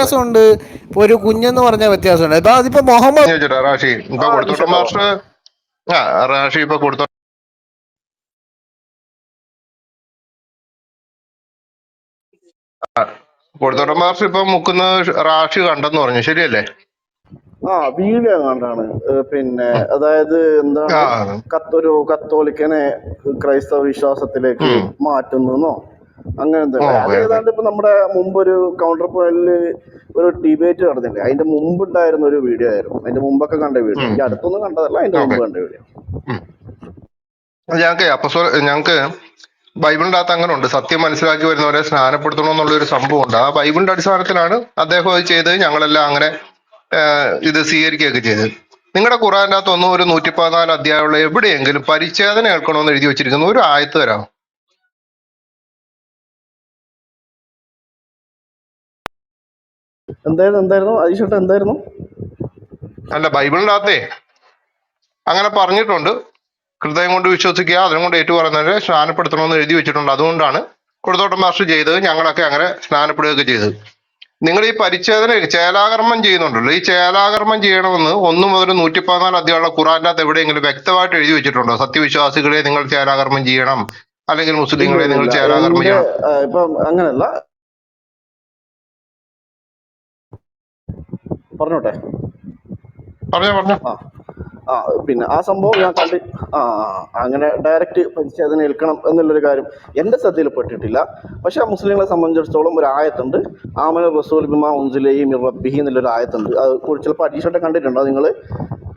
വ്യത്യാസമുണ്ട്, ഇപ്പൊ ഒരു കുഞ്ഞെന്ന് പറഞ്ഞ വ്യത്യാസമുണ്ട്. ഇപ്പൊ അതിപ്പോ മുഹമ്മദ് റാഷി ഇപ്പൊ കൊടുത്തോട്ടം മാസ്റ്റർ റാഷി ഇപ്പൊ കൊടുത്തോട്ടം മാസ്റ്റർ ഇപ്പൊ മുക്കുന്ന റാഷി കണ്ടെന്ന് പറഞ്ഞു, ശരിയല്ലേ? വീഡിയോ കണ്ടാണ്. പിന്നെ അതായത് എന്താണ്, ഒരു കത്തോലിക്കനെ ക്രൈസ്തവ വിശ്വാസത്തിലേക്ക് മാറ്റുന്നോ അങ്ങനെ എന്താണ്. അത് ഏതാണ്ട് ഇപ്പൊ നമ്മുടെ മുമ്പൊരു കൗണ്ടർ പോയിന്റില് ഒരു ഡിബേറ്റ് നടന്നില്ലേ, അതിന്റെ മുമ്പ് ഉണ്ടായിരുന്ന ഒരു വീഡിയോ ആയിരുന്നു. അതിന്റെ മുമ്പൊക്കെ കണ്ട വീഡിയോ, ഈ അടുത്തൊന്നും കണ്ടതല്ല, അതിന്റെ മുമ്പ് കണ്ട വീഡിയോ. ഞങ്ങക്ക് ബൈബിളിന്റെ അകത്ത് അങ്ങനെ ഉണ്ട്, സത്യം മനസ്സിലാക്കി വരുന്നവരെ സ്നാനപ്പെടുത്തണം എന്നുള്ള ഒരു സംഭവം ഉണ്ട്. ആ ബൈബിളിന്റെ അടിസ്ഥാനത്തിലാണ് അദ്ദേഹം അത് ചെയ്തത്. ഞങ്ങളെല്ലാം അങ്ങനെ ഇത് സ്വീകരിക്കുകയൊക്കെ ചെയ്തത്. നിങ്ങളുടെ ഖുറാന്റെ അകത്തൊന്നും ഒരു 114 അധ്യായമുള്ള എവിടെയെങ്കിലും പരിച്ഛേദന കേൾക്കണമെന്ന് എഴുതി വെച്ചിരിക്കുന്നു ഒരു ആയത്ത് തരാം. എന്തായിരുന്നു അല്ല, ബൈബിളിന്റെ അകത്തേ അങ്ങനെ പറഞ്ഞിട്ടുണ്ട്, ഹൃദയം കൊണ്ട് വിശ്വസിക്കുക, അതിനും കൊണ്ട് ഏറ്റുപറയുന്നവരെ സ്നാനപ്പെടുത്തണമെന്ന് എഴുതി വെച്ചിട്ടുണ്ട്. അതുകൊണ്ടാണ് കൊടുത്തോട്ടം മാസ്റ്റർ ചെയ്തത്, ഞങ്ങളൊക്കെ അങ്ങനെ സ്നാനപ്പെടുകയൊക്കെ ചെയ്തത്. നിങ്ങൾ ഈ പരിച്ഛേദന ചേലാകർമ്മം ചെയ്യുന്നുണ്ടല്ലോ, ഈ ചേലാകർമ്മം ചെയ്യണമെന്ന് 1 മുതൽ 114 അധ്യായമുള്ള ഖുറാന്റെ അകത്ത് എവിടെയെങ്കിലും വ്യക്തമായിട്ട് എഴുതി വെച്ചിട്ടുണ്ടോ? സത്യവിശ്വാസികളെ നിങ്ങൾ ചേലാകർമ്മം ചെയ്യണം, അല്ലെങ്കിൽ മുസ്ലിങ്ങളെ നിങ്ങൾ ചേലാകർമ്മം ചെയ്യണം? ഇപ്പം അങ്ങനല്ല, പറഞ്ഞോട്ടെ. പറഞ്ഞോ. പിന്നെ ആ സംഭവം ഞാൻ കണ്ട് അങ്ങനെ ഡയറക്റ്റ് പരിച്ഛേദന ഏൽക്കണം എന്നുള്ളൊരു കാര്യം എൻ്റെ ശ്രദ്ധയിൽപ്പെട്ടിട്ടില്ല. പക്ഷെ ആ മുസ്ലിങ്ങളെ സംബന്ധിച്ചിടത്തോളം ഒരു ആയത്തുണ്ട്, ആമന റസൂൽ ബിമാ ഉൻസിലൈഹി മിർ റബ്ബിഹി എന്നുള്ളൊരു ആയത്തുണ്ട്. അത് ചിലപ്പോൾ അഡീഷണൽ കണ്ടിട്ടുണ്ടോ നിങ്ങൾ?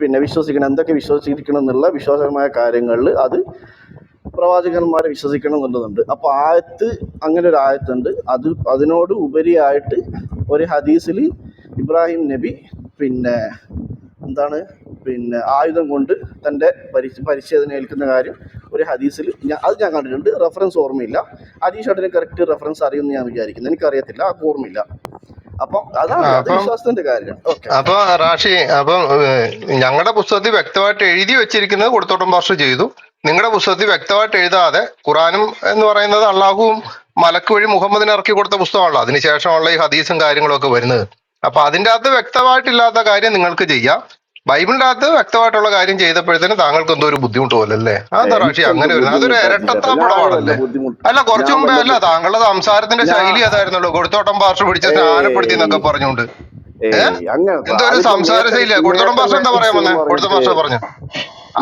പിന്നെ വിശ്വസിക്കണം, എന്തൊക്കെ വിശ്വസിക്കണം എന്നുള്ള വിശ്വാസപരമായ കാര്യങ്ങളിൽ അത് പ്രവാചകന്മാരെ വിശ്വസിക്കണം എന്നുള്ളതുണ്ട്. അപ്പോൾ ആയത്ത്, അങ്ങനെ ഒരു ആയത്തുണ്ട്. അതിനോട് ഉപരിയായിട്ട് ഒരു ഹദീസിൽ ഇബ്രാഹിം നബി ആയുധം കൊണ്ട് തൻ്റെ പരിച്ഛേദന ഏൽക്കുന്ന കാര്യം ഒരു ഹദീസിൽ അത് ഞാൻ കണ്ടിട്ടുണ്ട്. റെഫറൻസ് ഓർമ്മയില്ല. അദീഷേട്ടന് കറക്റ്റ് റെഫറൻസ് അറിയുമെന്ന് ഞാൻ വിചാരിക്കുന്നു, എനിക്കറിയത്തില്ല, ഓർമ്മയില്ല. അപ്പം അതാണ് വിശ്വാസത്തിന്റെ കാര്യം. അപ്പൊ റാഷി, ഞങ്ങളുടെ പുസ്തകത്തിൽ വ്യക്തമായിട്ട് എഴുതി വെച്ചിരിക്കുന്നത് കൊടുത്തോട്ടം മാസ്റ്റർ ചെയ്തു. നിങ്ങളുടെ പുസ്തകത്തിൽ വ്യക്തമായിട്ട് എഴുതാതെ, ഖുറാനും എന്ന് പറയുന്നത് അള്ളാഹുവും മലക്ക് വഴി മുഹമ്മദിന് ഇറക്കി കൊടുത്ത പുസ്തകമാണല്ലോ, അതിനുശേഷമുള്ള ഈ ഹദീസും കാര്യങ്ങളും ഒക്കെ വരുന്നത്. അപ്പൊ അതിൻ്റെ അകത്ത് വ്യക്തമായിട്ടില്ലാത്ത കാര്യം നിങ്ങൾക്ക് ചെയ്യാം, ബൈബിളിന്റെ അകത്ത് വ്യക്തമായിട്ടുള്ള കാര്യം ചെയ്തപ്പോഴത്തേന് താങ്കൾക്ക് എന്തോ ഒരു ബുദ്ധിമുട്ട് പോലെ അല്ലേ? അതെന്താ റാഷി അങ്ങനെ വരുന്നത്? അതൊരു ഇരട്ടത്താപ്പടപാടല്ലേ? അല്ല, കുറച്ചു മുമ്പേ അല്ല, താങ്കളുടെ സംസാരത്തിന്റെ ശൈലി അതായിരുന്നല്ലോ, കൊടുത്തോട്ടം പാർശ്വ പിടിച്ച് സ്നാനപ്പെടുത്തി എന്നൊക്കെ പറഞ്ഞുകൊണ്ട്. എന്തോ ഒരു സംസാര ശൈലിയാ. കൊടുത്തോട്ടം പാർശ്വ എന്താ പറയാൻ വന്നേ? കൊടുത്തോട്ടം പാർശ്വ പറഞ്ഞു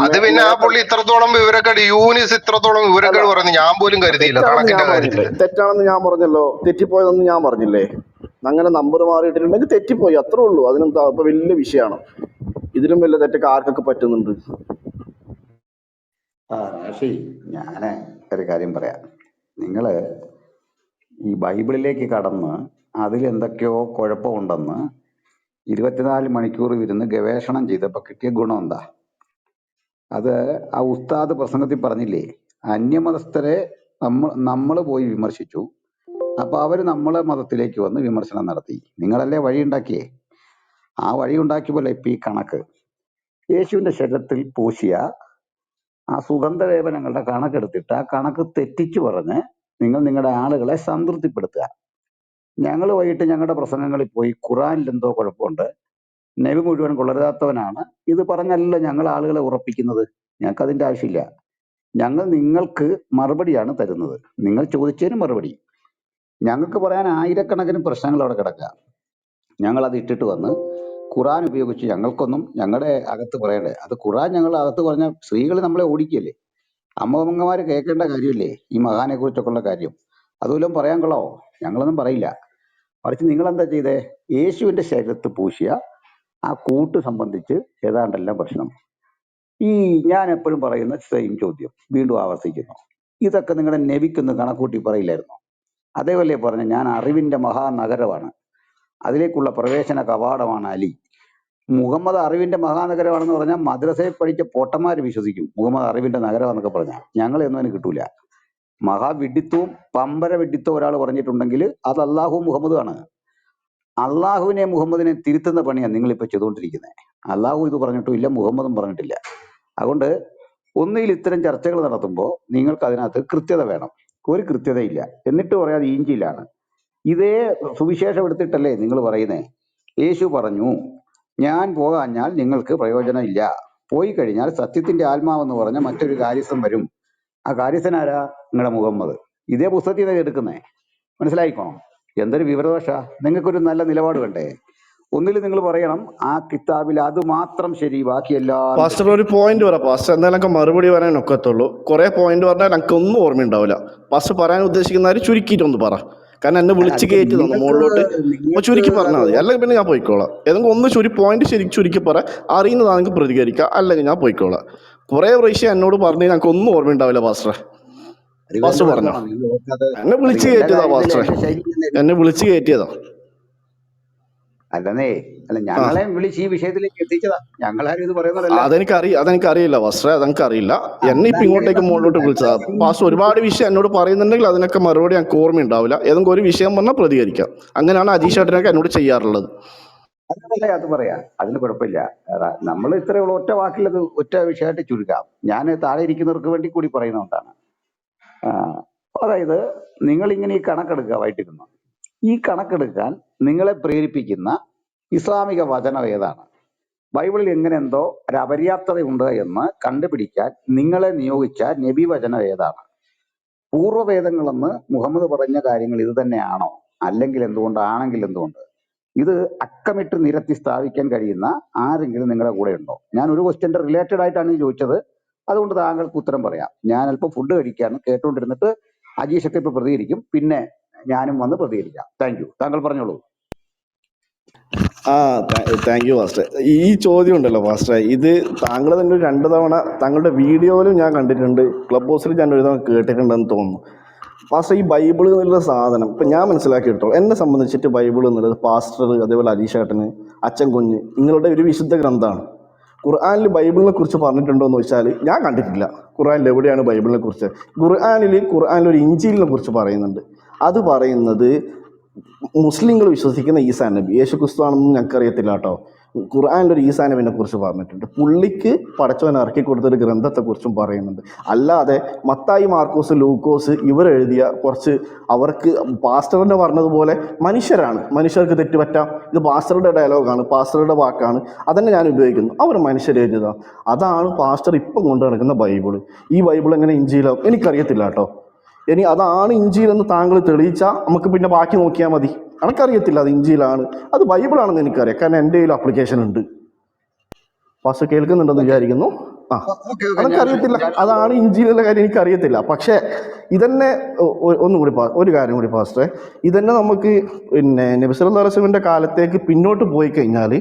അത് പിന്നെ ആ പുള്ളി ഇത്രത്തോളം വിവരക്കേട്, യൂനിസ് ഇത്രത്തോളം വിവരക്കേട് പറയുന്നത് ഞാൻ പോലും കരുതിയില്ല കണക്കിന്റെ കാര്യത്തിൽ. തെറ്റാണെന്ന് ഞാൻ പറഞ്ഞല്ലോ, തെറ്റിപ്പോയതെന്ന് ഞാൻ പറഞ്ഞില്ലേ. അങ്ങനെ നമ്പർ മാറിയിട്ടിട്ടുണ്ടെങ്കിൽ തെറ്റിപ്പോയി, അത്രേ ഉള്ളൂ. അതിനെന്താ ഇപ്പൊ വലിയ വിഷയമാണ്? ഇതിലും വലിയ തെറ്റൊക്കെ ആർക്കൊക്കെ പറ്റുന്നുണ്ട്? റാഷി, ഞാൻ ഒരു കാര്യം പറയാം. നിങ്ങള് ഈ ബൈബിളിലേക്ക് കടന്ന് അതിൽ എന്തൊക്കെയോ കുഴപ്പമുണ്ടെന്ന് 24 മണിക്കൂർ ഇരുന്ന് ഗവേഷണം ചെയ്തപ്പോൾ കിട്ടിയ ഗുണം എന്താ? അത് ആ ഉസ്താദ് പ്രസംഗത്തിൽ പറഞ്ഞില്ലേ, അന്യമതസ്ഥരെ നമ്മൾ പോയി വിമർശിച്ചു, അപ്പൊ അവര് നമ്മളെ മതത്തിലേക്ക് വന്ന് വിമർശനം നടത്തി. നിങ്ങളല്ലേ വഴി ഉണ്ടാക്കിയേ? ആ വഴി ഉണ്ടാക്കിയപ്പോലെ ഇപ്പൊ ഈ കണക്ക് യേശുവിന്റെ ശരീരത്തിൽ പൂശിയ ആ സുഗന്ധവേപനങ്ങളുടെ കണക്കെടുത്തിട്ട് ആ കണക്ക് തെറ്റിച്ചു പറഞ്ഞ് നിങ്ങളുടെ ആളുകളെ സംതൃപ്തിപ്പെടുത്തുക. ഞങ്ങൾ വൈകിട്ട് ഞങ്ങളുടെ പ്രസംഗങ്ങളിൽ പോയി ഖുറാനിൽ എന്തോ കുഴപ്പമുണ്ട്, നബി മുഴുവൻ കൊള്ളരുതാത്തവനാണ്, ഇത് പറഞ്ഞല്ലോ ഞങ്ങൾ ആളുകളെ ഉറപ്പിക്കുന്നത്. ഞങ്ങൾക്ക് അതിന്റെ ആവശ്യമില്ല. ഞങ്ങൾ നിങ്ങൾക്ക് മറുപടിയാണ് തരുന്നത്, നിങ്ങൾ ചോദിച്ചതിന് മറുപടി. ഞങ്ങൾക്ക് പറയാൻ ആയിരക്കണക്കിന് പ്രശ്നങ്ങൾ അവിടെ കിടക്കുക. ഞങ്ങൾ അത് ഇട്ടിട്ട് വന്ന് ഖുറാൻ ഉപയോഗിച്ച് ഞങ്ങൾക്കൊന്നും ഞങ്ങളുടെ അകത്ത് പറയണ്ടേ. അത് ഖുറാൻ ഞങ്ങൾ അകത്ത് പറഞ്ഞ സ്ത്രീകൾ നമ്മളെ ഓടിക്കല്ലേ? അമ്മമാര് കേൾക്കേണ്ട കാര്യമില്ലേ ഈ മഹാനെ കുറിച്ചൊക്കെയുള്ള കാര്യം? അതുപോലും പറയാൻ കൊള്ളാവോ? ഞങ്ങളൊന്നും പറയില്ല. മറിച്ച് നിങ്ങൾ എന്താ ചെയ്തേ? യേശുവിന്റെ ശരീരത്ത് പൂശിയ ആ കൂട്ട് സംബന്ധിച്ച് ഏതാണ്ടെല്ലാം പ്രശ്നം. ഈ ഞാൻ എപ്പോഴും പറയുന്ന സെയിം ചോദ്യം വീണ്ടും ആവർത്തിക്കുന്നു. ഇതൊക്കെ നിങ്ങളുടെ നബിക്കൊന്ന് കണക്കൂട്ടി പറയില്ലായിരുന്നു? അതേപോലെ പറഞ്ഞ ഞാൻ അറിവിന്റെ മഹാനഗരമാണ്, അതിലേക്കുള്ള പ്രവേശന കവാടമാണ് അലി. മുഹമ്മദ് അറിവിന്റെ മഹാനഗരമാണെന്ന് പറഞ്ഞാൽ മദ്രസയിൽ പഠിച്ച പൊട്ടന്മാര് വിശ്വസിക്കും മുഹമ്മദ് അറിവിന്റെ നഗരമാണെന്നൊക്കെ പറഞ്ഞാൽ. ഞങ്ങളെയൊന്നും അതിന് കിട്ടൂല. മഹാവിഡിത്വവും പമ്പര വിഡിത്വം ഒരാൾ പറഞ്ഞിട്ടുണ്ടെങ്കിൽ അത് അള്ളാഹു മുഹമ്മദുമാണ്. അള്ളാഹുവിനെ മുഹമ്മദിനെ തിരുത്തുന്ന പണിയാണ് നിങ്ങളിപ്പോ ചെയ്തുകൊണ്ടിരിക്കുന്നത്. അള്ളാഹു ഇത് പറഞ്ഞിട്ടും ഇല്ല, മുഹമ്മദും പറഞ്ഞിട്ടില്ല. അതുകൊണ്ട് ഒന്നുകിൽ ഇത്തരം ചർച്ചകൾ നടത്തുമ്പോൾ നിങ്ങൾക്ക് അതിനകത്ത് കൃത്യത വേണം. ഒരു കൃത്യതയില്ല. എന്നിട്ട് പറയാതെ ഇഞ്ചിയിലാണ്. ഇതേ സുവിശേഷം എടുത്തിട്ടല്ലേ നിങ്ങൾ പറയുന്നേ? യേശു പറഞ്ഞു, ഞാൻ പോകാഞ്ഞാൽ നിങ്ങൾക്ക് പ്രയോജനമില്ല, പോയി കഴിഞ്ഞാൽ സത്യത്തിന്റെ ആത്മാവെന്ന് പറഞ്ഞ മറ്റൊരു കാര്യസ്ഥൻ വരും. ആ കാര്യസ്ഥൻ ആരാ? നിങ്ങളുടെ മുഹമ്മദ്. ഇതേ പുസ്തകത്തിൽ നിന്ന് എടുക്കുന്നേ. മനസ്സിലായിക്കോണം. എന്തൊരു വിവരദോഷ! നിങ്ങൾക്കൊരു നല്ല നിലപാട് വേണ്ടേ? ഒന്നിൽ നിങ്ങൾ പറയണം ആ കിതാബിൽ അത് മാത്രം ശരി, ബാക്കിയെല്ലാം പാസ്റ്റർ തെറ്റ്. ഒരു പോയിന്റ് പറ പാസ്റ്റർ, എന്തായാലും എനിക്ക് മറുപടി പറയാൻ ഒക്കത്തുള്ളൂ. കുറെ പോയിന്റ് പറഞ്ഞാൽ എനിക്ക് ഒന്നും ഓർമ്മയുണ്ടാവില്ല. പാസ്റ്റർ പറയാൻ ഉദ്ദേശിക്കുന്ന കാര്യം ചുരുക്കിയിട്ടൊന്ന് പറ. കാരണം എന്നെ അല്ല, വിളിച്ച് അതിപ്പോ കയറ്റി തന്നു മുകളിലോട്ട്. അപ്പോൾ നിങ്ങൾക്ക് ചുരുക്കി പറഞ്ഞാൽ അത് മതി, അല്ലെങ്കിൽ പിന്നെ ഞാൻ പോയിക്കോളാം. ഏതെങ്കിലും ഒന്ന് പോയിന്റ് ശരിക്കും ചുരുക്കി പറ. അറിയുന്നതാണെങ്കിൽ പ്രതികരിക്കാം, അല്ലെങ്കിൽ ഞാൻ പോയിക്കോളാം. കുറെ പ്രാവശ്യം എന്നോട് പറഞ്ഞു, എനിക്ക് ഒന്നും ഓർമ്മയുണ്ടാവില്ല പാസ്റ്റർ. അത് പാസ്റ്റർ വേണ്ട പറഞ്ഞോ, വെക്കണം. നിങ്ങൾ ഓർക്കാതെ എന്നെ അത് വിളിച്ച് എല്ലാ കയറ്റിയതാ കാര്യത്തിലും പാസ്റ്ററെ, എന്റെ ശൈലി തന്നെ. എന്നെ വിളിച്ച് കയറ്റിയതാ. അല്ലെന്നേ, അല്ല, ആ, ഞങ്ങളെ വിളിച്ച് ഈ വിഷയത്തിലേക്ക് എത്തിച്ചതാ. ഞങ്ങളാരും ഇത് പറയുന്നതല്ല. അതെനിക്കറിയില്ല പാസ്റ്ററെ, അതെനിക്കറിയില്ല. എന്നെ ഇപ്പം അതങ്ങനെ ഇങ്ങോട്ടേക്ക് പറഞ്ഞു. മുകളിലോട്ട് വിളിച്ചതാ. പാസ്റ്റർ ഒരുപാട് വിഷയം എന്നോട് പറയുന്നുണ്ടെങ്കിൽ അതിനൊക്കെ മറുപടി എനിക്ക് ഓർമ്മയുണ്ടാവില്ല. ഏതെങ്കിലും ഒരു വിഷയം പറഞ്ഞാൽ പ്രതികരിക്കാം. അങ്ങനെയാണ് അജീഷ് ഏട്ടനൊക്കെ എന്നോട് ചെയ്യാറുള്ളത്. അതല്ലേ അത് പറയാ, അതിന് കുഴപ്പമില്ല. നമ്മൾ ഇത്രയുള്ള ഒറ്റ വാക്കിലത് ഒറ്റ വിഷയമായിട്ട് ചുരുക്കാം. ഞാൻ താഴെ ഇരിക്കുന്നവർക്ക് വേണ്ടി കൂടി പറയുന്നതുകൊണ്ടാണ്. ആ, അതായത് നിങ്ങൾ ഇങ്ങനെ ഈ കണക്കെടുക്കുക വൈകിട്ടിരുന്നു. ഈ കണക്കെടുക്കാൻ നിങ്ങളെ പ്രേരിപ്പിക്കുന്ന ഇസ്ലാമിക വചനം ഏതാണ്? ബൈബിളിൽ എങ്ങനെ എന്തോ ഒരു അപര്യാപ്തതയുണ്ട് എന്ന് കണ്ടുപിടിക്കാൻ നിങ്ങളെ നിയോഗിച്ച നബി വചനം ഏതാണ്? പൂർവ്വവേദങ്ങളെന്ന് മുഹമ്മദ് പറഞ്ഞ കാര്യങ്ങൾ ഇത് തന്നെയാണോ? അല്ലെങ്കിൽ എന്തുകൊണ്ട്? ആണെങ്കിൽ എന്തുകൊണ്ട്? ഇത് അക്കമിട്ട് നിരത്തി സ്ഥാപിക്കാൻ കഴിയുന്ന ആരെങ്കിലും നിങ്ങളുടെ കൂടെ ഉണ്ടോ? ഞാൻ ഒരു ക്വസ്റ്റ്യൻ്റെ റിലേറ്റഡ് ആയിട്ടാണ് ഈ ചോദിച്ചത്. അതുകൊണ്ട് താങ്കൾക്ക് ഉത്തരം പറയാം. ഞാൻ അല്പം ഫുഡ് കഴിക്കാണ്, കേട്ടുകൊണ്ടിരുന്നിട്ട് അജീഷൊക്കെ ഇപ്പൊ പ്രതികരിക്കും, പിന്നെ ഞാനും വന്ന് പ്രതികരിക്കാം. Thank you. താങ്കൾ പറഞ്ഞോളൂ. ആ, താങ്ക് യു പാസ്റ്റർ. ഈ ചോദ്യം ഉണ്ടല്ലോ പാസ്റ്ററെ, ഇത് താങ്കൾ തന്നെ ഒരു 2 തവണ താങ്കളുടെ വീഡിയോയിലും ഞാൻ കണ്ടിട്ടുണ്ട്, ക്ലബ് ഹൗസിൽ ഞാൻ ഒരു തവണ കേട്ടിട്ടുണ്ടെന്ന് തോന്നുന്നു. പാസ്റ്റർ, ഈ ബൈബിൾ എന്നുള്ള സാധനം ഇപ്പം ഞാൻ മനസ്സിലാക്കിയിട്ടോ, എന്നെ സംബന്ധിച്ചിട്ട് ബൈബിൾ എന്നുള്ളത് പാസ്റ്റർ, അതേപോലെ അലീഷേട്ടന്, അച്ഛൻ കുഞ്ഞ്, നിങ്ങളുടെ ഒരു വിശുദ്ധ ഗ്രന്ഥമാണ്. ഖുർആനിൽ ബൈബിളിനെ കുറിച്ച് പറഞ്ഞിട്ടുണ്ടോ എന്ന് ചോദിച്ചാൽ ഞാൻ കണ്ടിട്ടില്ല. ഖുർആനിൽ എവിടെയാണ് ബൈബിളിനെ കുറിച്ച്? ഖുർആനിൽ ഒരു ഇഞ്ചീലിനെ കുറിച്ച് പറയുന്നുണ്ട്. അത് പറയുന്നത് മുസ്ലിങ്ങൾ വിശ്വസിക്കുന്ന ഈസാ നബി, യേശു ക്രിസ്തു ആണെന്ന് ഞങ്ങൾക്കറിയത്തില്ല കേട്ടോ. ഖുർആനിലൊരു ഈസാ നബിനെ കുറിച്ച് പറഞ്ഞിട്ടുണ്ട്. പുള്ളിക്ക് പടച്ചവൻ ഇറക്കി കൊടുത്തൊരു ഗ്രന്ഥത്തെക്കുറിച്ചും പറയുന്നുണ്ട്. അല്ലാതെ മത്തായി, മാർക്കോസ്, ലൂക്കോസ് ഇവരെഴുതിയ കുറച്ച്, അവർക്ക് പാസ്റ്ററിൻ്റെ പറഞ്ഞതുപോലെ മനുഷ്യരാണ്, മനുഷ്യർക്ക് തെറ്റുപറ്റാം, ഇത് പാസ്റ്ററുടെ ഡയലോഗാണ്, പാസ്റ്ററുടെ വാക്കാണ്, അതന്നെ ഞാൻ ഉപയോഗിക്കുന്നു, അവർ മനുഷ്യരെഴുതിയതാ. അതാണ് പാസ്റ്റർ ഇപ്പം കൊണ്ടു നടക്കുന്ന ബൈബിള്. ഈ ബൈബിൾ എങ്ങനെ ഇഞ്ചിയിലാവും എനിക്കറിയത്തില്ല കേട്ടോ. ഇനി അതാണ് ഇഞ്ചിയിലെന്ന് താങ്കൾ തെളിയിച്ചാൽ നമുക്ക് പിന്നെ ബാക്കി നോക്കിയാൽ മതി. എനിക്കറിയത്തില്ല അത് ഇഞ്ചിയിലാണ്, അത് ബൈബിളാണെന്ന് എനിക്കറിയാം, കാരണം എൻ്റെ കയ്യിൽ ആപ്ലിക്കേഷൻ ഉണ്ട്. പാസ്റ്റർ കേൾക്കുന്നുണ്ടെന്ന് വിചാരിക്കുന്നു. ആ, ഓക്കെ. എനിക്കറിയത്തില്ല അതാണ് ഇഞ്ചിയിലുള്ള കാര്യം, എനിക്കറിയത്തില്ല. പക്ഷേ ഇതന്നെ ഒന്നുകൂടി ഒരു കാര്യം കൂടി പാസ്റ്ററെ, ഇതന്നെ നമുക്ക് പിന്നെ നബി സല്ലല്ലാഹു അലൈഹി വസല്ലമയുടെ കാലത്തേക്ക് പിന്നോട്ട് പോയി കഴിഞ്ഞാൽ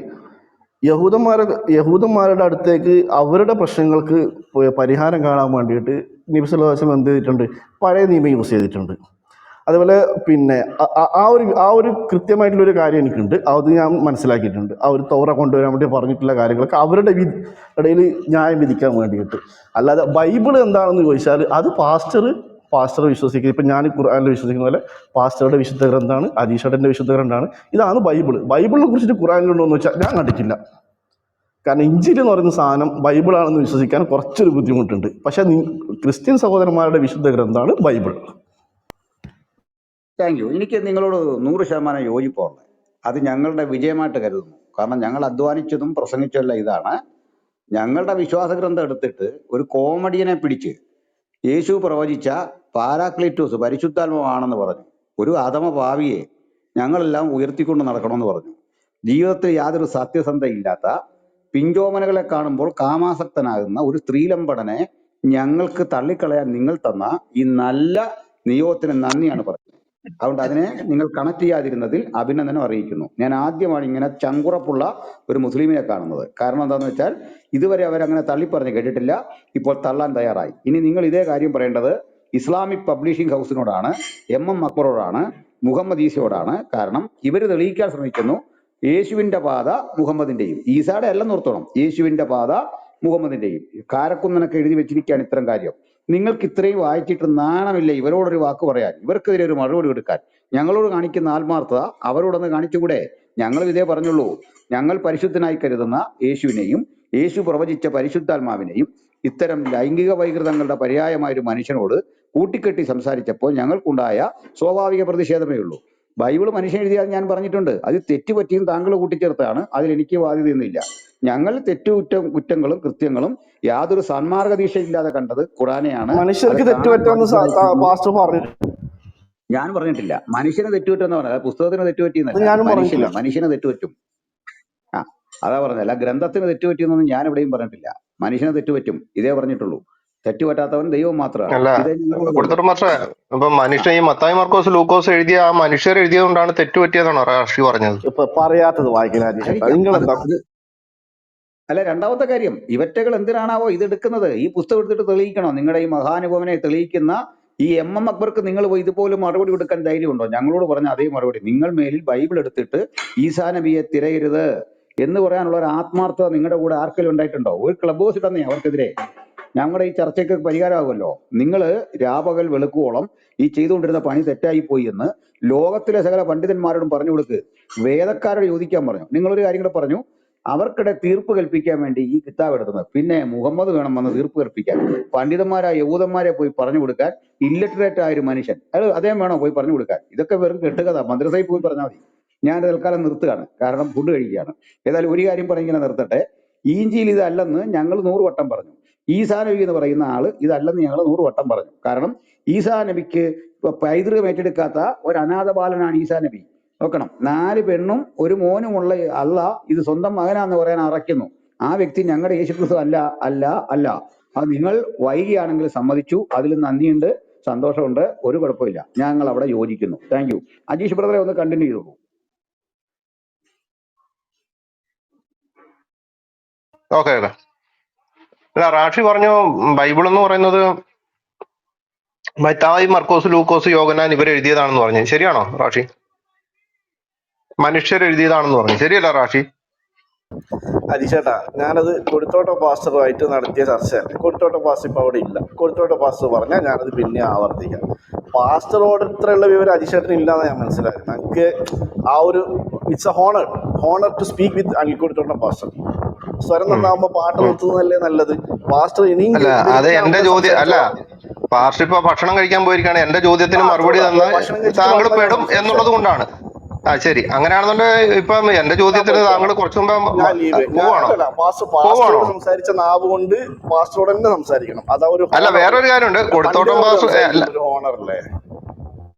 യഹൂദന്മാരുടെ അടുത്തേക്ക് അവരുടെ പ്രശ്നങ്ങൾക്ക് പരിഹാരം കാണാൻ വേണ്ടിയിട്ട് നബി സല്ലല്ലാഹു അലൈഹി വസല്ലം എന്ത് ചെയ്തിട്ടുണ്ട്? പഴയ നിയമം യൂസ് ചെയ്തിട്ടുണ്ട്. അതുപോലെ പിന്നെ ആ ഒരു കൃത്യമായിട്ടുള്ളൊരു കാര്യം എനിക്കുണ്ട്, അത് ഞാൻ മനസ്സിലാക്കിയിട്ടുണ്ട്. ആ ഒരു തൗറ കൊണ്ടുവരാൻ വേണ്ടി പറഞ്ഞിട്ടുള്ള കാര്യങ്ങളൊക്കെ അവരുടെ ഇടയിൽ ന്യായം വിധിക്കാൻ വേണ്ടിയിട്ട്. അല്ലാതെ ബൈബിൾ എന്താണെന്ന് ചോദിച്ചാൽ അത് പാസ്റ്റർ വിശ്വസിക്കുന്നത്. ഇപ്പം ഞാൻ ഖുർആനിൽ വിശ്വസിക്കുന്ന പോലെ പാസ്റ്ററുടെ വിശുദ്ധ ഗ്രന്ഥമാണ്, അജീഷേട്ടൻ്റെ വിശുദ്ധ ഗ്രന്ഥമാണ്. ഇതാണ് ബൈബിളിനെ കുറിച്ചിട്ട് ഖുർആനിലുണ്ടോ എന്ന് വെച്ചാൽ ഞാൻ കണ്ടിട്ടില്ല. കാരണം ഇഞ്ചിൽ എന്ന് പറയുന്ന സാധനം ബൈബിളാണെന്ന് വിശ്വസിക്കാൻ കുറച്ചൊരു ബുദ്ധിമുട്ടുണ്ട്. പക്ഷേ ക്രിസ്ത്യൻ സഹോദരന്മാരുടെ വിശുദ്ധ ഗ്രന്ഥമാണ് ബൈബിൾ. Thank you. എനിക്ക് നിങ്ങളോട് 100% യോജിപ്പുണ്ട്. അത് ഞങ്ങളുടെ വിജയമായിട്ട് കരുതുന്നു. കാരണം ഞങ്ങൾ അധ്വാനിച്ചതും പ്രസംഗിച്ചതല്ല ഇതാണ്. ഞങ്ങളുടെ വിശ്വാസ ഗ്രന്ഥം എടുത്തിട്ട് ഒരു കോമഡിയനെ പിടിച്ച് യേശു പ്രവചിച്ച പാരാക്ലീറ്റോസ് പരിശുദ്ധാത്മാവാണെന്ന് പറഞ്ഞു ഒരു അധമ ഭാവിയെ ഞങ്ങളെല്ലാം ഉയർത്തിക്കൊണ്ട് നടക്കണമെന്ന് പറഞ്ഞു. ജീവിതത്തിൽ യാതൊരു സത്യസന്ധയില്ലാത്ത, പിഞ്ചോമനകളെ കാണുമ്പോൾ കാമാസക്തനാകുന്ന ഒരു സ്ത്രീലമ്പടനെ ഞങ്ങൾക്ക് തള്ളിക്കളയാൻ നിങ്ങൾ തന്ന ഈ നല്ല നിയോഗത്തിന് നന്ദിയാണ് പറയുന്നത്. അതുകൊണ്ട് അതിനെ നിങ്ങൾ കണക്ട് ചെയ്യാതിരുന്നതിൽ അഭിനന്ദനം അറിയിക്കുന്നു. ഞാൻ ആദ്യമാണ് ഇങ്ങനെ ചങ്കുറപ്പുള്ള ഒരു മുസ്ലിമിനെ കാണുന്നത്. കാരണം എന്താണെന്ന് വെച്ചാൽ ഇതുവരെ അവരങ്ങനെ തള്ളിപ്പറഞ്ഞ് കേട്ടിട്ടില്ല, ഇപ്പോൾ തള്ളാൻ തയ്യാറായി. ഇനി നിങ്ങൾ ഇതേ കാര്യം പറയേണ്ടത് ഇസ്ലാമിക് പബ്ലിഷിംഗ് ഹൗസിനോടാണ്, MM അക്ബറോടാണ്, മുഹമ്മദ് ഈസയോടാണ്. കാരണം ഇവർ തെളിയിക്കാൻ ശ്രമിക്കുന്നു യേശുവിന്റെ പാത മുഹമ്മദിന്റെയും, ഈസയുടെ എല്ലാം നിർത്തണം, യേശുവിന്റെ പാത മുഹമ്മദിന്റെയും. കാരക്കുന്നനൊക്കെ എഴുതി വെച്ചിരിക്കുകയാണ് ഇത്തരം കാര്യം. നിങ്ങൾക്ക് ഇത്രയും വായിച്ചിട്ട് നാണമില്ല ഇവരോടൊരു വാക്ക് പറയാൻ, ഇവർക്കെതിരെ ഒരു മറുപടി എടുക്കാൻ? ഞങ്ങളോട് കാണിക്കുന്ന ആത്മാർത്ഥത അവരോടൊന്ന് കാണിച്ചുകൂടെ? ഞങ്ങളും ഇതേ പറഞ്ഞുള്ളൂ. ഞങ്ങൾ പരിശുദ്ധനായി കരുതുന്ന യേശുവിനെയും യേശു പ്രവചിച്ച പരിശുദ്ധാത്മാവിനെയും ഇത്തരം ലൈംഗിക വൈകൃതങ്ങളുടെ പര്യായമായ ഒരു മനുഷ്യനോട് കൂട്ടിക്കെട്ടി സംസാരിച്ചപ്പോൾ ഞങ്ങൾക്കുണ്ടായ സ്വാഭാവിക പ്രതിഷേധമേ ഉള്ളൂ. ബൈബിൾ മനുഷ്യൻ എഴുതിയാൽ ഞാൻ പറഞ്ഞിട്ടുണ്ട്. അത് തെറ്റുപറ്റിയും താങ്കൾ കൂട്ടിച്ചേർത്താണ്. അതിൽ എനിക്ക് ബാധ്യതയൊന്നുമില്ല. ഞങ്ങൾ കുറ്റങ്ങളും കൃത്യങ്ങളും യാതൊരു സന്മാർഗദീക്ഷയില്ലാതെ കണ്ടത് ഖുറാനെയാണ്. അത് മനുഷ്യർക്ക് കാണാൻ തെറ്റുപറ്റുമെന്ന് ബാധ്യതരായിരിക്കുന്നത് പാസ്റ്റർ പറഞ്ഞു. ഞാൻ പറഞ്ഞിട്ടില്ല. മനുഷ്യന് തെറ്റുപറ്റുമെന്ന് പറഞ്ഞത് പുസ്തകത്തിന് അത് തെറ്റുപറ്റിയെന്നല്ല, ഞാനും പറഞ്ഞിട്ടില്ല. മനുഷ്യന് തെറ്റുപറ്റും. ആ അതാ പറഞ്ഞല്ല, ഗ്രന്ഥത്തിന് തെറ്റുപറ്റിയെന്നൊന്നും ഞാൻ എവിടെയും പറഞ്ഞിട്ടില്ല. മനുഷ്യന് തെറ്റുപറ്റും, ഇതേ പറഞ്ഞിട്ടുള്ളൂ. തെറ്റുപറ്റാത്തവൻ ദൈവം മാത്രമാണ്. അല്ല ഇതേ ഞങ്ങൾ പറഞ്ഞുള്ളൂ. കൊടുത്തോട്ടം മാസ്റ്ററെ, ഇപ്പൊ ആ മനുഷ്യ ഈ മത്തായി മാർക്കോസ് ലൂക്കോസ് എഴുതിയ ആ മനുഷ്യർ എഴുതിയതുകൊണ്ടാണ് തെറ്റുപറ്റിയതാണോ റാഷി പറഞ്ഞത്? ഇപ്പൊ പറയാത്തത് വായിക്കില്ല ചേട്ടാ. ആയിരിക്കാം. നിങ്ങൾ അത് എന്താ അത് അല്ല, രണ്ടാമത്തെ കാര്യം, ഇവറ്റകൾ എന്തിനാണാവോ ഇതെടുക്കുന്നത്? ഈ പുസ്തകം എടുത്തിട്ട് തെളിയിക്കണോ? നിങ്ങളുടെ ഈ മഹാനുഭവനെ തെളിയിക്കുന്ന ഈ അക്ബർക്ക് നിങ്ങൾ പോയി ഇതുപോലെ മറുപടി കൊടുക്കാൻ ധൈര്യമുണ്ടോ? ഞങ്ങളോട് പറഞ്ഞ അതേ മറുപടി. നിങ്ങൾ മേലിൽ ബൈബിൾ എടുത്തിട്ട് ഈസാ നബിയെ തിരയരുത് എന്ന് പറയാനുള്ള ഒരു ആത്മാർത്ഥത നിങ്ങളുടെ കൂടെ ആർക്കെങ്കിലും ഉണ്ടായിട്ടുണ്ടോ? ഒരു ക്ലബ് ഹൗസ് ഇട്ടെന്നേ അവർക്കെതിരെ ഞങ്ങളുടെ ഈ ചർച്ചയ്ക്ക് പരിഹാരമാകുമല്ലോ. നിങ്ങൾ രാപകൽ വെളുക്കുവോളം ഈ ചെയ്തുകൊണ്ടിരുന്ന പണി തെറ്റായി പോയി എന്ന് ലോകത്തിലെ സകല പണ്ഡിതന്മാരോടും പറഞ്ഞു കൊടുക്ക്. വേദക്കാരോട് ചോദിക്കാൻ പറഞ്ഞു. നിങ്ങളൊരു കാര്യം കൂടെ പറഞ്ഞു, അവർക്കിടെ തീർപ്പ് കൽപ്പിക്കാൻ വേണ്ടി ഈ കിതാബ് എടുക്കുന്നത്. പിന്നെ മുഹമ്മദ് വേണം വന്ന് തീർപ്പ് കൽപ്പിക്കാൻ. പണ്ഡിതന്മാരായ യഹൂദന്മാരെ പോയി പറഞ്ഞു കൊടുക്കാൻ ഇല്ലറ്ററേറ്റ് ആയ ഒരു മനുഷ്യൻ, അദ്ദേഹം വേണോ പോയി പറഞ്ഞു കൊടുക്കാൻ? ഇതൊക്കെ വെറും കെട്ടുകഥ. മദ്രസയിൽ പോയി പറഞ്ഞാൽ മതി. ഞാൻ തൽക്കാലം നിർത്തുകയാണ്, കാരണം ഫുഡ് കഴിക്കുകയാണ്. ഏതായാലും ഒരു കാര്യം പറഞ്ഞിങ്ങനെ നിർത്തട്ടെ. ഈഞ്ചിയിൽ ഇതല്ലെന്ന് ഞങ്ങൾ 100 വട്ടം പറഞ്ഞു. ഈസാ നബി എന്ന് പറയുന്ന ആള് ഇതല്ലെന്ന് ഞങ്ങൾ 100 വട്ടം പറഞ്ഞു. കാരണം ഈസാ നബിക്ക് ഇപ്പൊ പൈതൃകം ഏറ്റെടുക്കാത്ത ഒരു അനാഥ ബാലനാണ് ഈസാ നബി. നോക്കണം, 4 പെണ്ണും 1 മോനുമുള്ള അല്ല ഇത് സ്വന്തം മകനാന്ന് പറയാൻ അറയ്ക്കുന്നു. ആ വ്യക്തി ഞങ്ങളുടെ യേശുക്രിസ്തു അല്ല, അല്ല, അല്ല. അത് നിങ്ങൾ വൈകിയാണെങ്കിൽ സമ്മതിച്ചു, അതിൽ നന്ദിയുണ്ട്, സന്തോഷമുണ്ട്, ഒരു കുഴപ്പമില്ല. ഞങ്ങൾ അവിടെ യോജിക്കുന്നു. Thank you. അജീഷ് ബ്രദറെ ഒന്ന് കണ്ടിന്യൂ ചെയ്തോളൂ. Okay okay. അല്ല റാഷി പറഞ്ഞു ബൈബിൾ എന്ന് പറയുന്നത് മത്തായി മർക്കോസ് ലൂക്കോസ് യോഹന്നാൻ ഇവർ എഴുതിയതാണെന്ന് പറഞ്ഞു. ശരിയാണോ റാഷി? മനുഷ്യർ എഴുതിയതാണെന്ന് പറഞ്ഞു, ശരിയല്ല റാഷി? അജിച്ചേട്ടാ, ഞാനത് കൊടുത്തോട്ട പാസ്റ്ററുമായിട്ട് നടത്തിയ ചർച്ചയല്ല. കൊടുത്തോട്ട പാസ്റ്റർ ഇപ്പൊ അവിടെ ഇല്ല. കൊടുത്തോട്ട പാസ്റ്റർ പറഞ്ഞാൽ ഞാനത് പിന്നെ ആവർത്തിക്കാം. പാസ്റ്ററോട് ഇത്രയുള്ള വിവരം അജിച്ചേട്ടന് ഇല്ലാന്ന് ഞാൻ മനസ്സിലാക്കി. നമുക്ക് ആ ഒരു it's a honour to speak with Anil കൊടുത്തോട്ട പാസ്റ്റർ. സ്വരം നന്നാവുമ്പോ പാട്ട് നിർത്തുന്നതല്ലേ നല്ലത്. പാസ്റ്റർ ഇനിയും അല്ല അത് എന്റെ ചോദ്യം അല്ല. പാസ്റ്റർ ഇപ്പൊ ഭക്ഷണം കഴിക്കാൻ പോയിരിക്കാണ്. എന്റെ ചോദ്യത്തിന് മറുപടി തന്ന് താങ്കൾ പെടും എന്നുള്ളത് കൊണ്ടാണ്. ആ ശരി, അങ്ങനെയാണെന്നുണ്ടെങ്കിൽ ഇപ്പം എന്റെ ചോദ്യത്തിന് താങ്കൾ കുറച്ചു മുമ്പ് പോവാണോ? സംസാരിച്ച നാവ് കൊണ്ട് പാസ്റ്ററോട് തന്നെ സംസാരിക്കണം. അതാ ഒരു അല്ല വേറൊരു കാര്യമുണ്ട്. കൊടുത്തോട്ടം പാസ്റ്റർ ഓണറല്ലേ?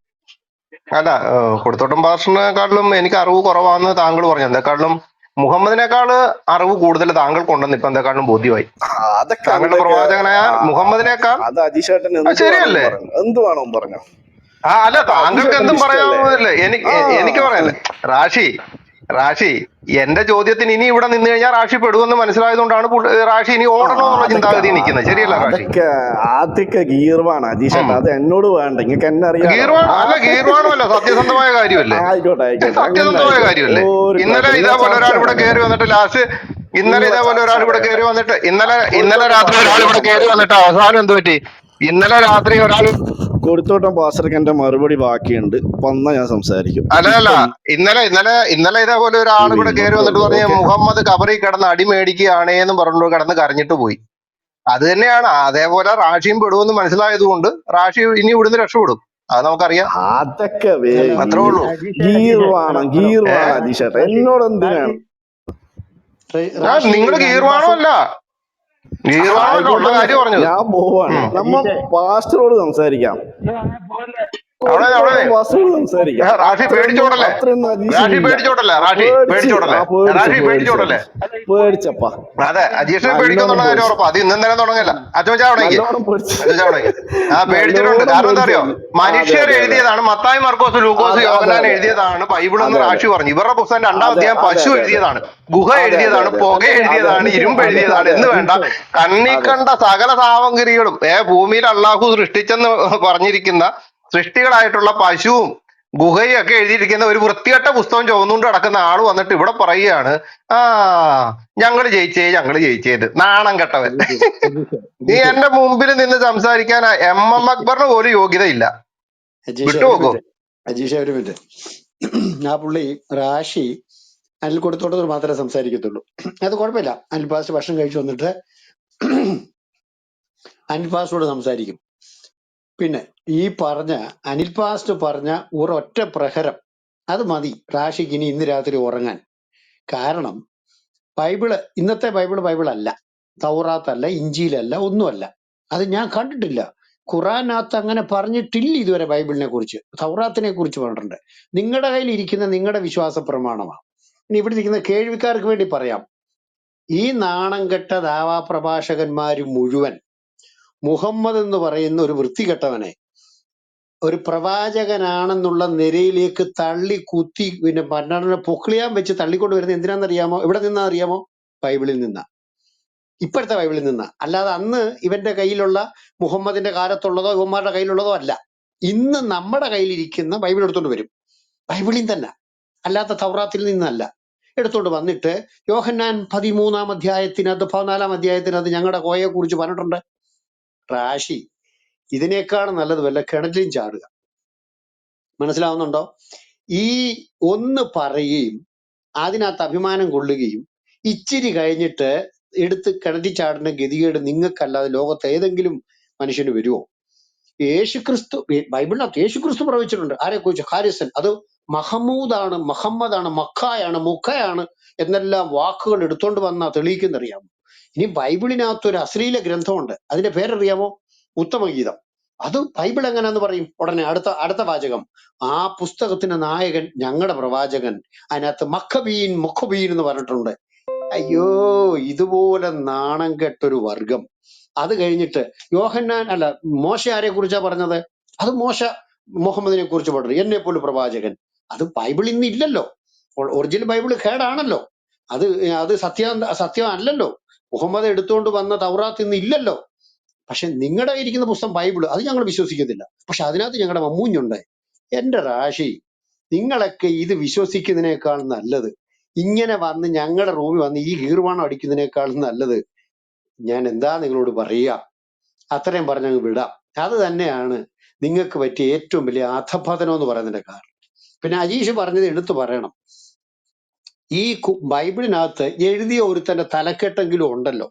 അല്ല കൊടുത്തോട്ടം പാസ്റ്ററിനെക്കാട്ടിലും എനിക്ക് അറിവ് കുറവാന്ന് താങ്കൾ പറഞ്ഞു. എന്തെക്കാട്ടിലും മുഹമ്മദിനേക്കാള് അറിവ് കൂടുതൽ താങ്കൾക്കുണ്ടെന്ന് ഇപ്പൊ എന്തെക്കാട്ടിലും ബോധ്യമായി. താങ്കളുടെ പ്രവാചകനായ മുഹമ്മദിനേക്കാൾ ശരിയല്ലേ? എന്തുവാണോ പറഞ്ഞു? ആ അല്ല, താങ്കൾക്ക് എന്തും പറയാവുന്നതല്ലേ? എനിക്ക് പറയാല്ലേ റാഷി എന്റെ ചോദ്യത്തിന് ഇനി ഇവിടെ നിന്ന് കഴിഞ്ഞാൽ റാഷി പെടുമെന്ന് മനസ്സിലായതുകൊണ്ടാണ് റാഷി ഇനി ഓടണമെന്നുള്ള ചിന്താഗതി നിൽക്കുന്നത്. ശരിയല്ല റാഷി? ആദ്യമൊക്കെ ഗീർവാണ് അജീഷേട്ടാ, അത് എന്നോട് വേണ്ട. നിങ്ങൾക്ക് എന്നെ അറിയാം. അല്ല ഗീർവാണമല്ല, സത്യസന്ധമായ കാര്യമല്ലേ? ആയിക്കോട്ടെ സത്യസന്ധമായ കാര്യമല്ലേ? ഇന്നലെ ഇതേപോലെ ഒരാൾ ഇവിടെ കയറി വന്നിട്ട് ഇന്നലെ രാത്രി ഒരാൾ ഇവിടെ കയറി വന്നിട്ട് അവസാനം എന്ത് പറ്റി? ഇന്നലെ രാത്രി ഒരാൾ കൊടുത്തോട്ടം പാസ്റ്റർക്ക് എന്റെ മറുപടി ബാക്കിയുണ്ട്. വന്നാ ഞാൻ സംസാരിക്കും. അല്ല ഇന്നലെ ഇതേപോലെ ഒരാൾ ഇവിടെ കയറി വന്നിട്ട് പറഞ്ഞ മുഹമ്മദ് കബറി കിടന്ന് അടി മേടിക്കുകയാണേ എന്ന് പറഞ്ഞു കിടന്ന് കരഞ്ഞിട്ട് പോയി. അത് തന്നെയാണ്. അതേപോലെ റാഷിയും പെടുമെന്ന് മനസ്സിലായത് കൊണ്ട് റാഷി ഇനി ഇവിടുന്ന് രക്ഷപ്പെടും. അത് നമുക്കറിയാം. അതൊക്കെ അത്രേ ഉള്ളൂ. ഗീർവാണം അജീഷേട്ടാ. എന്നോട് എന്തിനാണ് നിങ്ങൾ ഗീർവാണോ അല്ല ഉള്ള കാര്യം പറഞ്ഞത്. ഞാൻ പോവാണ്. നമ്മ പാസ്റ്ററോട് സംസാരിക്കാം. റാഷി പേടിച്ചോടല്ലേ? പേടിച്ചപ്പാ. അതെ, അജീഷിനെ പേടിക്കുന്നുള്ള കാര്യം ഉറപ്പാ. അത് ഇന്നും തന്നെ തുടങ്ങില്ല. പേടിച്ചിട്ടുണ്ട്. കാരണം എന്താ അറിയോ? മനുഷ്യർ എഴുതിയതാണ്. മത്തായി മർക്കോസ് ലൂക്കോസ് യോഹന്നാൻ എഴുതിയതാണ് ബൈബിൾ എന്ന് റാഷി പറഞ്ഞു. ഇവരുടെ പുസ്തകം 2-ാം അധ്യായം പശു എഴുതിയതാണ്, ഗുഹ എഴുതിയതാണ്, പുക എഴുതിയതാണ്, ഇരുമ്പ് എഴുതിയതാണ് എന്ന് വേണ്ട. കണ്ണി കണ്ട സകല സാമഗ്രികളും ഭൂമിയിൽ അള്ളാഹു സൃഷ്ടിച്ചെന്ന് പറഞ്ഞിരിക്കുന്ന സൃഷ്ടികളായിട്ടുള്ള പശുവും ഗുഹയും ഒക്കെ എഴുതിയിരിക്കുന്ന ഒരു വൃത്തികെട്ട പുസ്തകം ചുവന്നുകൊണ്ട് നടക്കുന്ന ആള് വന്നിട്ട് ഇവിടെ പറയുകയാണ്, ഞങ്ങള് ജയിച്ചേത്. നാണം കെട്ടവൻ. നീ എന്റെ മുമ്പിൽ നിന്ന് സംസാരിക്കാൻ അക്ബറിന് പോലും യോഗ്യത ഇല്ല. വിട്ടുപോക്കോ അജീഷ? ഒരു മിനിറ്റ്. ആ പുള്ളി റാഷി അനിൽ കൊടുത്തോട്ടത് മാത്രമേ സംസാരിക്കത്തുള്ളൂ. അത് കുഴപ്പമില്ല. അനിൽ പാസ്റ്റ് ഭക്ഷണം കഴിച്ചു വന്നിട്ട് അനിൽ പാസ്റ്റോട് സംസാരിക്കും. പിന്നെ ഈ അനിൽ പാസ്റ്റ് പറഞ്ഞ ഒരൊറ്റ പ്രഹരം അത് മതി റാഷിക്ക് ഇനി ഇന്ന് രാത്രി ഉറങ്ങാൻ. കാരണം ഇന്നത്തെ ബൈബിൾ അല്ല, തൗറാത്തല്ല, ഇഞ്ചിയിലല്ല, ഒന്നുമല്ല. അത് ഞാൻ കണ്ടിട്ടില്ല. ഖുറാനകത്ത് അങ്ങനെ പറഞ്ഞിട്ടില്ല ഇതുവരെ ബൈബിളിനെ കുറിച്ച്, തൗറാത്തിനെ കുറിച്ച് പറഞ്ഞിട്ടുണ്ട്. നിങ്ങളുടെ കയ്യിൽ ഇരിക്കുന്ന നിങ്ങളുടെ വിശ്വാസ പ്രമാണമാണ്. ഇനി ഇവിടെ ഇരിക്കുന്ന കേൾവിക്കാർക്ക് വേണ്ടി പറയാം, ഈ നാണം കെട്ട ദാവാപ്രഭാഷകന്മാര് മുഴുവൻ മുഹമ്മദ് എന്ന് പറയുന്ന ഒരു വൃത്തികെട്ടവനെ ഒരു പ്രവാചകനാണെന്നുള്ള നിരയിലേക്ക് തള്ളി കുത്തി പിന്നെ പണ്ടാറിനെ പൊക്കിളിയാൻ വെച്ച് തള്ളിക്കൊണ്ട് വരുന്നത് എന്തിനാണെന്നറിയാമോ? എവിടെ നിന്നാ അറിയാമോ? ബൈബിളിൽ നിന്നാ, ഇപ്പോഴത്തെ ബൈബിളിൽ നിന്നാ. അല്ലാതെ അന്ന് ഇവന്റെ കയ്യിലുള്ള മുഹമ്മദിന്റെ കാലത്തുള്ളതോ ഇവന്മാരുടെ കയ്യിലുള്ളതോ അല്ല. ഇന്ന് നമ്മുടെ കയ്യിലിരിക്കുന്ന ബൈബിൾ എടുത്തോണ്ട് വരും, ബൈബിളിൽ തന്നെ, അല്ലാത്ത തൗറാത്തിൽ നിന്നല്ല. എടുത്തോണ്ട് വന്നിട്ട് യോഹന്നാൻ 13-ാം അധ്യായത്തിനകത്ത് 14-ാം അധ്യായത്തിനകത്ത് ഞങ്ങളുടെ കോയയെ കുറിച്ച് പറഞ്ഞിട്ടുണ്ട്. റാഷി, ഇതിനേക്കാൾ നല്ലത് വല്ല കിണറ്റിലും ചാടുക. മനസ്സിലാവുന്നുണ്ടോ? ഈ ഒന്ന് പറയുകയും അതിനകത്ത് അഭിമാനം കൊള്ളുകയും ഇച്ചിരി കഴിഞ്ഞിട്ട് എടുത്ത് കിണറ്റി ചാടുന്ന ഗതികേട് നിങ്ങൾക്കല്ലാതെ ലോകത്ത് ഏതെങ്കിലും മനുഷ്യന് വരുമോ? യേശുക്രിസ്തു, ബൈബിളിനകത്ത് യേശുക്രിസ്തു പ്രവചിച്ചിട്ടുണ്ട്. ആരെ കുറിച്ച്? ഹാരിസൻ. അത് മഹമ്മൂദാണ്, മുഹമ്മദാണ്, മക്കായാണ്, മുഖയാണ് എന്നെല്ലാം വാക്കുകൾ എടുത്തോണ്ട് വന്നാ തെളിയിക്കുന്നറിയാമോ? ഇനി ബൈബിളിനകത്ത് ഒരു അശ്ലീല ഗ്രന്ഥമുണ്ട്, അതിന്റെ പേരറിയാമോ? ഉത്തമഗീതം. അത് ബൈബിൾ എങ്ങനെയാന്ന് പറയും ഉടനെ അടുത്ത വാചകം, ആ പുസ്തകത്തിന്റെ നായകൻ ഞങ്ങളുടെ പ്രവാചകൻ, അതിനകത്ത് മൊഖബീൻ എന്ന് പറഞ്ഞിട്ടുണ്ട്. അയ്യോ, ഇതുപോലെ നാണം കെട്ടൊരു വർഗം. അത് കഴിഞ്ഞിട്ട് യോഹന്നാൻ അല്ല, മോശ ആരെ കുറിച്ചാ പറഞ്ഞത്? അത് മോശ മുഹമ്മദിനെ കുറിച്ച് പറഞ്ഞു, എന്നെ പോലെ പ്രവാചകൻ. അത് ബൈബിൾ ഇന്ന് ഇല്ലല്ലോ. ഒറിജിനൽ ബൈബിൾ കേടാണല്ലോ. അത് സത്യം അല്ലല്ലോ. മുഹമ്മദ് എടുത്തുകൊണ്ട് വന്ന തൗറാത്ത് ഇന്ന് ഇല്ലല്ലോ. പക്ഷെ നിങ്ങളുടെ ഇരിക്കുന്ന പുസ്തകം ബൈബിള്, അത് ഞങ്ങൾ വിശ്വസിക്കുന്നില്ല. പക്ഷെ അതിനകത്ത് ഞങ്ങളുടെ മമ്മൂഞ്ഞുണ്ട്. എന്റെ റാഷി, നിങ്ങളൊക്കെ ഇത് വിശ്വസിക്കുന്നതിനേക്കാൾ നല്ലത് ഇങ്ങനെ വന്ന് ഞങ്ങളുടെ റൂമിൽ വന്ന് ഈ ഗീർവാണം അടിക്കുന്നതിനേക്കാൾ നല്ലത് ഞാൻ എന്താ നിങ്ങളോട് പറയുക, അത്രയും പറഞ്ഞങ്ങ് വിടാം. അത് തന്നെയാണ് നിങ്ങൾക്ക് പറ്റിയ ഏറ്റവും വലിയ അധപതനം എന്ന് പറയുന്നതിന്റെ കാരണം. പിന്നെ അജീഷ് പറഞ്ഞത് എടുത്തു പറയണം, ഈ ബൈബിളിനകത്ത് എഴുതിയ ഒരുത്തന്റെ തലക്കെട്ടെങ്കിലും ഉണ്ടല്ലോ.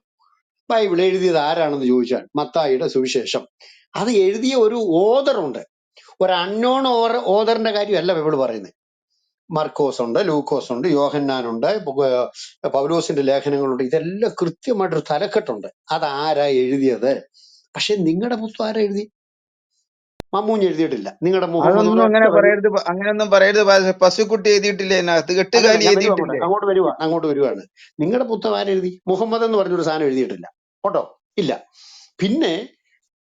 ബൈബിൾ എഴുതിയത് ആരാണെന്ന് ചോദിച്ചാൽ മത്തായിയുടെ സുവിശേഷം. അത് എഴുതിയ ഒരു ഓതറുണ്ട്, ഒരു അൺനോൺ ഓതറിന്റെ കാര്യമല്ല ബൈബിൾ പറയുന്നത്. മർക്കോസ് ഉണ്ട്, ലൂക്കോസ് ഉണ്ട്, യോഹന്നാനുണ്ട്, പൗലോസിന്റെ ലേഖനങ്ങളുണ്ട്. ഇതെല്ലാം കൃത്യമായിട്ടൊരു തലക്കെട്ടുണ്ട്. അതാരാ എഴുതിയത്? പക്ഷെ നിങ്ങളുടെ പുസ്തകം ആരാ എഴുതി? മമ്മൂഞ്ഞ് എഴുതിയിട്ടില്ല. നിങ്ങളുടെ മുഹമ്മദ് അതൊന്നും അങ്ങനെ പറയരുത്, അങ്ങനെയൊന്നും പറയരുത്. പശുക്കുട്ടി എഴുതിയിട്ടില്ലേ അതിനകത്ത്? കെട്ടുകാലി ഞാൻ എഴുതിയിട്ടില്ലേ? അങ്ങോട്ട് വരുവാണ്. നിങ്ങളുടെ പുസ്തകം ആരെഴുതി? മുഹമ്മദ് എന്ന് പറഞ്ഞൊരു സാധനം എഴുതിയിട്ടില്ല കേട്ടോ, ഇല്ല. പിന്നെ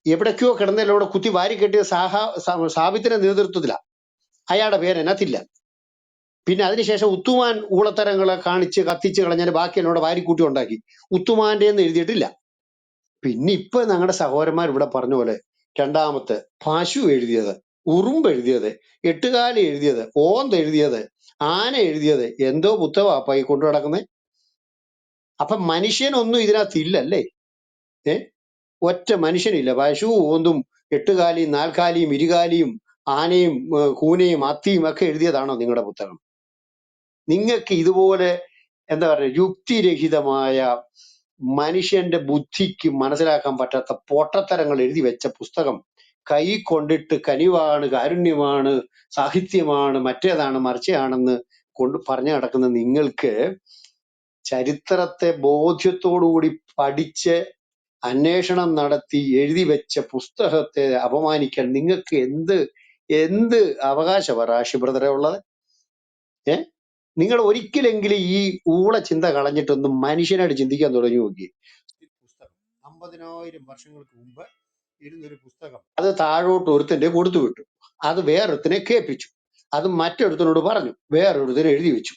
എവിടേക്കോ കിടന്നതിലൂടെ കുത്തി വാരി കെട്ടിയ സാബിത്തിന്റെ നേതൃത്വത്തിലാ, അയാളുടെ പേര് അതിനകത്തില്ല. പിന്നെ അതിനുശേഷം ഉത്തുമാൻ ഊളത്തരങ്ങളെ കാണിച്ച് കത്തിച്ച് കളഞ്ഞാൽ ബാക്കി എന്നോട് വാരിക്കൂട്ടി ഉണ്ടാക്കി, ഉത്തുമാന്റെ എന്ന് എഴുതിയിട്ടില്ല. പിന്നെ ഇപ്പൊ ഞങ്ങളുടെ സഹോദരന്മാർ ഇവിടെ പറഞ്ഞ പോലെ രണ്ടാമത്തെ പശു എഴുതിയത്, ഉറുമ്പ് എഴുതിയത്, എട്ടുകാലി എഴുതിയത്, ഓന്ത് എഴുതിയത്, ആന എഴുതിയത്, എന്തോ പുത്തവാ ഈ കൊണ്ടു നടക്കുന്നത്. അപ്പൊ മനുഷ്യനൊന്നും ഇതിനകത്ത് ഇല്ലല്ലേ? ഒറ്റ മനുഷ്യനില്ല. പശു, ഓന്തും, എട്ടുകാലിയും, നാൽക്കാലിയും, ഇരുകാലിയും, ആനയും, കൂനയും, അത്തിയും ഒക്കെ എഴുതിയതാണോ നിങ്ങളുടെ പുസ്തകം? നിങ്ങൾക്ക് ഇതുപോലെ എന്താ പറയുക, യുക്തിരഹിതമായ മനുഷ്യന്റെ ബുദ്ധിക്ക് മനസ്സിലാക്കാൻ പറ്റാത്ത പൊട്ടത്തരങ്ങൾ എഴുതി വെച്ച പുസ്തകം കൈ കൊണ്ടിട്ട് കനിവാണ്, കാരുണ്യമാണ്, സാഹിത്യമാണ്, മറ്റേതാണ്, മറിച്ചയാണെന്ന് പറഞ്ഞു നടക്കുന്ന നിങ്ങൾക്ക് ചരിത്രത്തെ ബോധ്യത്തോടുകൂടി പഠിച്ച് അന്വേഷണം നടത്തി എഴുതി വെച്ച പുസ്തകത്തെ അപമാനിക്കാൻ നിങ്ങൾക്ക് എന്ത് അവകാശമാണ് റാഷി ബ്രദറെ ഉള്ളത്? നിങ്ങൾ ഒരിക്കലെങ്കിലും ഈ ഊള ചിന്ത കളഞ്ഞിട്ടൊന്നും മനുഷ്യനായിട്ട് ചിന്തിക്കാൻ തുടങ്ങി നോക്കി. പുസ്തകം 50,000 വർഷങ്ങൾക്ക് മുമ്പ് ഇരുന്നൊരു പുസ്തകം, അത് താഴോട്ട് ഒരുത്തന്റെ കൊടുത്തു വിട്ടു, അത് വേറൊരുത്തനെ കേൾപ്പിച്ചു, അത് മറ്റൊരുത്തനോട് പറഞ്ഞു, വേറൊരുത്തനെ എഴുതി വെച്ചു.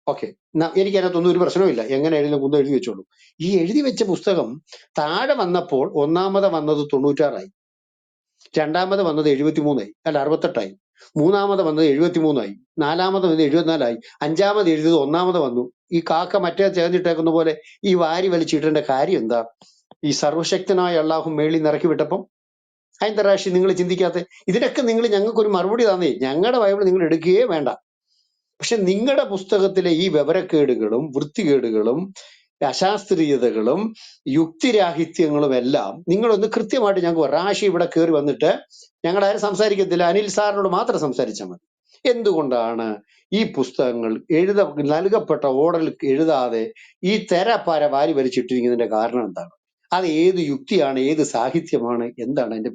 ഓക്കെ, എനിക്ക് അതിനകത്തൊന്നും ഒരു പ്രശ്നമില്ല, എങ്ങനെ എഴുതി എഴുതി വെച്ചോളൂ. ഈ എഴുതി വെച്ച പുസ്തകം താഴെ വന്നപ്പോൾ ഒന്നാമത് വന്നത് 96 രണ്ടാമത് വന്നത് 73 അല്ല 68 മൂന്നാമത് വന്നത് 73 നാലാമത് വന്നത് 74 അഞ്ചാമത് എഴുതിയത് ഒന്നാമത് വന്നു. ഈ കാക്ക മറ്റേ ചേർന്നിട്ടേക്കുന്ന പോലെ ഈ വാരി വലിച്ചിട്ടേണ്ട കാര്യം എന്താ? ഈ സർവശക്തനായ അള്ളാഹു മേളിൽ നിറക്കി വിട്ടപ്പം അതിന്റെ റാഷി നിങ്ങൾ ചിന്തിക്കാത്ത? ഇതിനൊക്കെ നിങ്ങൾ ഞങ്ങൾക്കൊരു മറുപടി തന്നേ. ഞങ്ങളുടെ ബൈബിൾ നിങ്ങൾ എടുക്കുകയേ വേണ്ട. പക്ഷെ നിങ്ങളുടെ പുസ്തകത്തിലെ ഈ വിവരക്കേടുകളും വൃത്തികേടുകളും അശാസ്ത്രീയതകളും യുക്തിരാഹിത്യങ്ങളും എല്ലാം നിങ്ങളൊന്ന് കൃത്യമായിട്ട് ഞങ്ങൾക്ക് റാഷി ഇവിടെ കയറി വന്നിട്ട് ഞങ്ങളാരും സംസാരിക്കത്തില്ല, അനിൽ സാറിനോട് മാത്രം സംസാരിച്ചാൽ മതി. എന്തുകൊണ്ടാണ് ഈ പുസ്തകങ്ങൾ നൽകപ്പെട്ട ഓർഡറിൽ എഴുതാതെ ഈ തെരപ്പാര വാരി വലിച്ചിട്ടിരിക്കുന്നതിന്റെ കാരണം എന്താണ്? അത് ഏത് യുക്തിയാണ്, ഏത് സാഹിത്യമാണ്, എന്താണ് അതിന്റെ